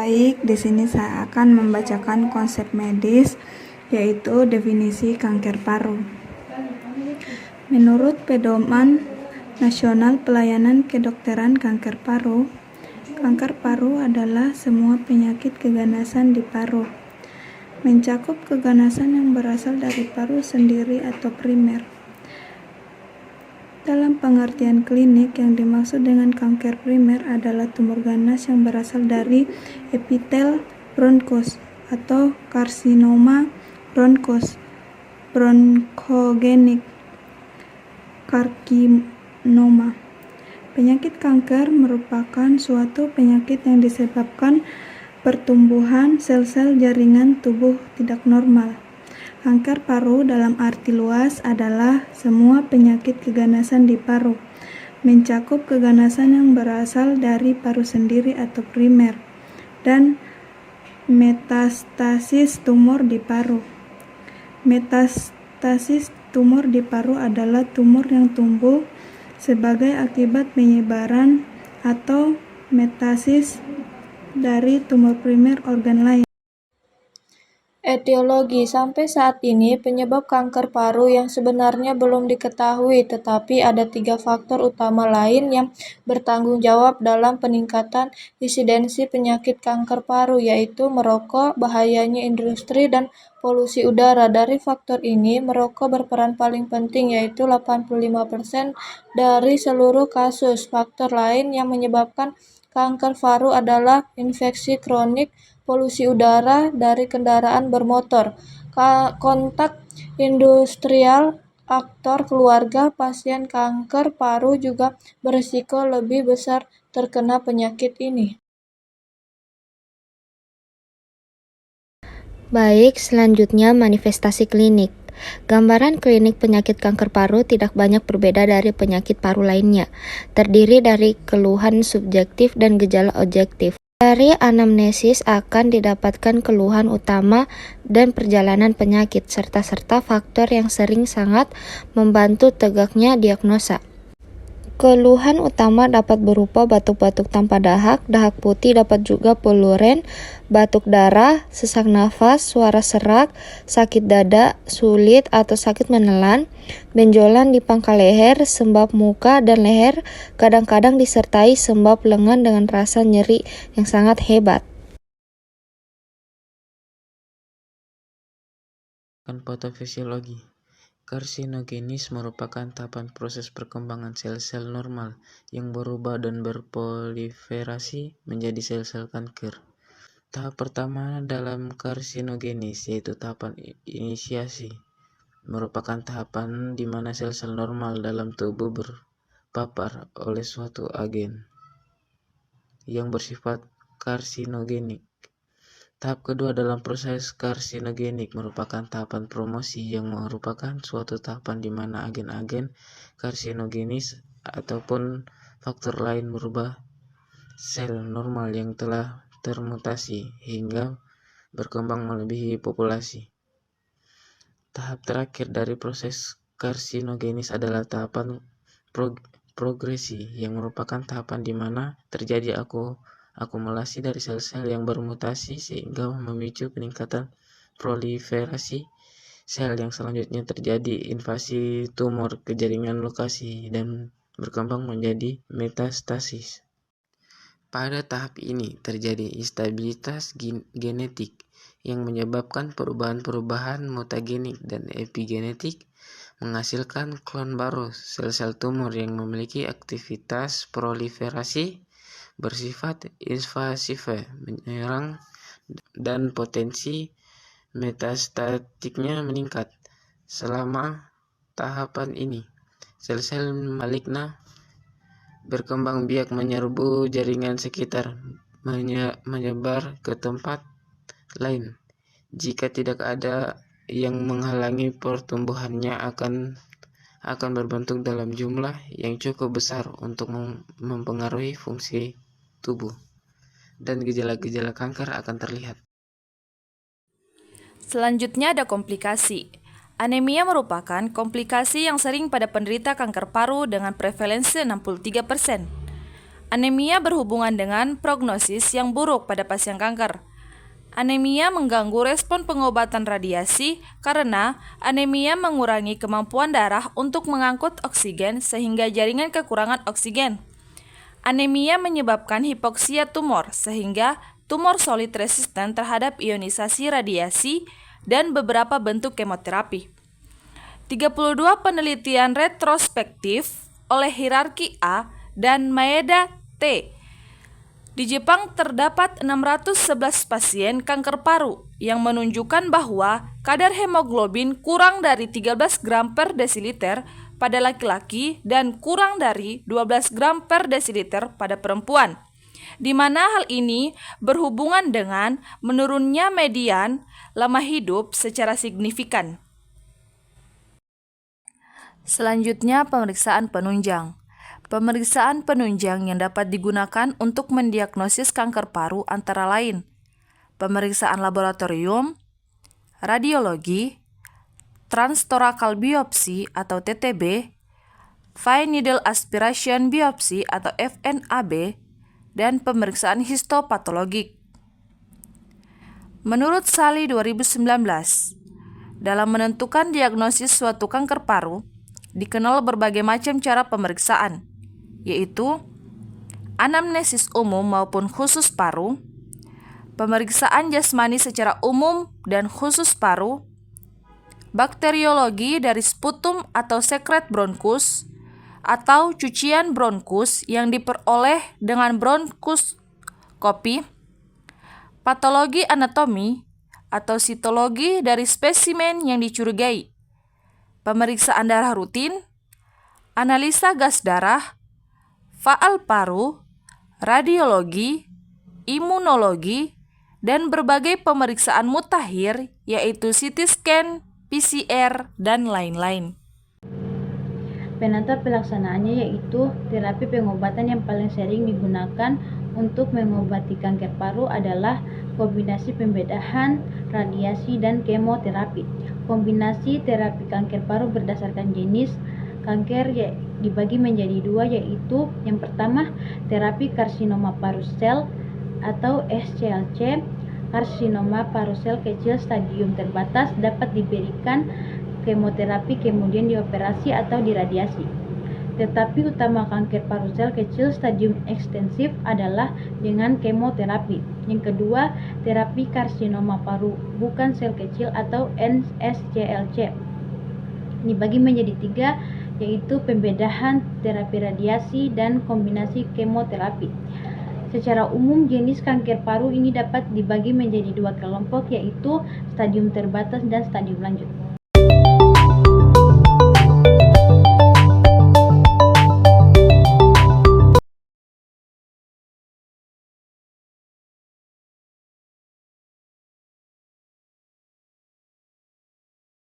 Baik, di sini saya akan membacakan konsep medis, yaitu definisi kanker paru. Menurut Pedoman Nasional Pelayanan Kedokteran Kanker Paru, kanker paru adalah semua penyakit keganasan di paru, mencakup keganasan yang berasal dari paru sendiri atau primer. Dalam pengertian klinik, yang dimaksud dengan kanker primer adalah tumor ganas yang berasal dari epitel bronchus atau karsinoma bronchogenik karkinoma. Penyakit kanker merupakan suatu penyakit yang disebabkan pertumbuhan sel-sel jaringan tubuh tidak normal. Kanker paru dalam arti luas adalah semua penyakit keganasan di paru, mencakup keganasan yang berasal dari paru sendiri atau primer, dan metastasis tumor di paru. Metastasis tumor di paru adalah tumor yang tumbuh sebagai akibat penyebaran atau metastasis dari tumor primer organ lain. Etiologi. Sampai saat ini, penyebab kanker paru yang sebenarnya belum diketahui, tetapi ada 3 faktor utama lain yang bertanggung jawab dalam peningkatan insidensi penyakit kanker paru, yaitu merokok, bahayanya industri, dan polusi udara. Dari faktor ini, merokok berperan paling penting, yaitu 85% dari seluruh kasus. Faktor lain yang menyebabkan kanker paru adalah infeksi kronik, polusi udara dari kendaraan bermotor, kontak industrial, aktor keluarga pasien kanker paru juga berisiko lebih besar terkena penyakit ini. Baik, selanjutnya manifestasi klinik. Gambaran klinik penyakit kanker paru tidak banyak berbeda dari penyakit paru lainnya, terdiri dari keluhan subjektif dan gejala objektif. Dari anamnesis akan didapatkan keluhan utama dan perjalanan penyakit, serta faktor yang sering sangat membantu tegaknya diagnosa. Keluhan utama dapat berupa batuk-batuk tanpa dahak, dahak putih, dapat juga poluren, batuk darah, sesak nafas, suara serak, sakit dada, sulit atau sakit menelan, benjolan di pangkal leher, sembab muka dan leher, kadang-kadang disertai sembab lengan dengan rasa nyeri yang sangat hebat. Patofisiologi. Karsinogenis merupakan tahapan proses perkembangan sel-sel normal yang berubah dan berproliferasi menjadi sel-sel kanker. Tahap pertama dalam karsinogenis yaitu tahapan inisiasi, merupakan tahapan di mana sel-sel normal dalam tubuh berpapar oleh suatu agen yang bersifat karsinogenik. Tahap kedua dalam proses karsinogenik merupakan tahapan promosi yang merupakan suatu tahapan di mana agen-agen karsinogenis ataupun faktor lain merubah sel normal yang telah termutasi hingga berkembang melebihi populasi. Tahap terakhir dari proses karsinogenis adalah tahapan progresi yang merupakan tahapan di mana terjadi akumulasi dari sel-sel yang bermutasi sehingga memicu peningkatan proliferasi sel yang selanjutnya terjadi invasi tumor ke jaringan lokasi dan berkembang menjadi metastasis. Pada tahap ini terjadi instabilitas genetik yang menyebabkan perubahan-perubahan mutagenik dan epigenetik menghasilkan klon baru sel-sel tumor yang memiliki aktivitas proliferasi bersifat invasif, menyerang, dan potensi metastatiknya meningkat. Selama tahapan ini, sel-sel maligna berkembang biak menyerbu jaringan sekitar, menyebar ke tempat lain. Jika tidak ada yang menghalangi pertumbuhannya akan berbentuk dalam jumlah yang cukup besar untuk mempengaruhi fungsi tubuh, dan gejala-gejala kanker akan terlihat. Selanjutnya ada komplikasi. Anemia merupakan komplikasi yang sering pada penderita kanker paru dengan prevalensi 63%. Anemia berhubungan dengan prognosis yang buruk pada pasien kanker. Anemia mengganggu respon pengobatan radiasi karena anemia mengurangi kemampuan darah untuk mengangkut oksigen sehingga jaringan kekurangan oksigen. Anemia menyebabkan hipoksia tumor sehingga tumor solid resisten terhadap ionisasi radiasi dan beberapa bentuk kemoterapi. 32 penelitian retrospektif oleh Hierarki A dan Maeda T. Di Jepang terdapat 611 pasien kanker paru yang menunjukkan bahwa kadar hemoglobin kurang dari 13 gram per desiliter pada laki-laki dan kurang dari 12 gram per desiliter pada perempuan, di mana hal ini berhubungan dengan menurunnya median lama hidup secara signifikan. Selanjutnya, pemeriksaan penunjang. Pemeriksaan penunjang yang dapat digunakan untuk mendiagnosis kanker paru antara lain pemeriksaan laboratorium, radiologi, transtorakal biopsi atau TTB, fine needle aspiration biopsi atau FNAB, dan pemeriksaan histopatologik. Menurut Sally 2019, dalam menentukan diagnosis suatu kanker paru, dikenal berbagai macam cara pemeriksaan, yaitu anamnesis umum maupun khusus paru, pemeriksaan jasmani secara umum dan khusus paru, bakteriologi dari sputum atau sekret bronkus, atau cucian bronkus yang diperoleh dengan bronkuskopi, patologi anatomi atau sitologi dari spesimen yang dicurigai, pemeriksaan darah rutin, analisa gas darah, faal paru, radiologi, imunologi, dan berbagai pemeriksaan mutakhir yaitu CT scan, PCR, dan lain-lain. Penata pelaksanaannya yaitu terapi pengobatan yang paling sering digunakan untuk mengobati kanker paru adalah kombinasi pembedahan, radiasi, dan kemoterapi. Kombinasi terapi kanker paru berdasarkan jenis kanker dibagi menjadi dua, yaitu yang pertama terapi karsinoma paru sel atau SCLC. Karsinoma paru sel kecil stadium terbatas dapat diberikan kemoterapi kemudian dioperasi atau diradiasi. Tetapi utama kanker paru sel kecil stadium ekstensif adalah dengan kemoterapi. Yang kedua, terapi karsinoma paru bukan sel kecil atau NSCLC. Dibagi menjadi tiga, yaitu pembedahan, terapi radiasi, dan kombinasi kemoterapi. Secara umum, jenis kanker paru ini dapat dibagi menjadi dua kelompok, yaitu stadium terbatas dan stadium lanjut.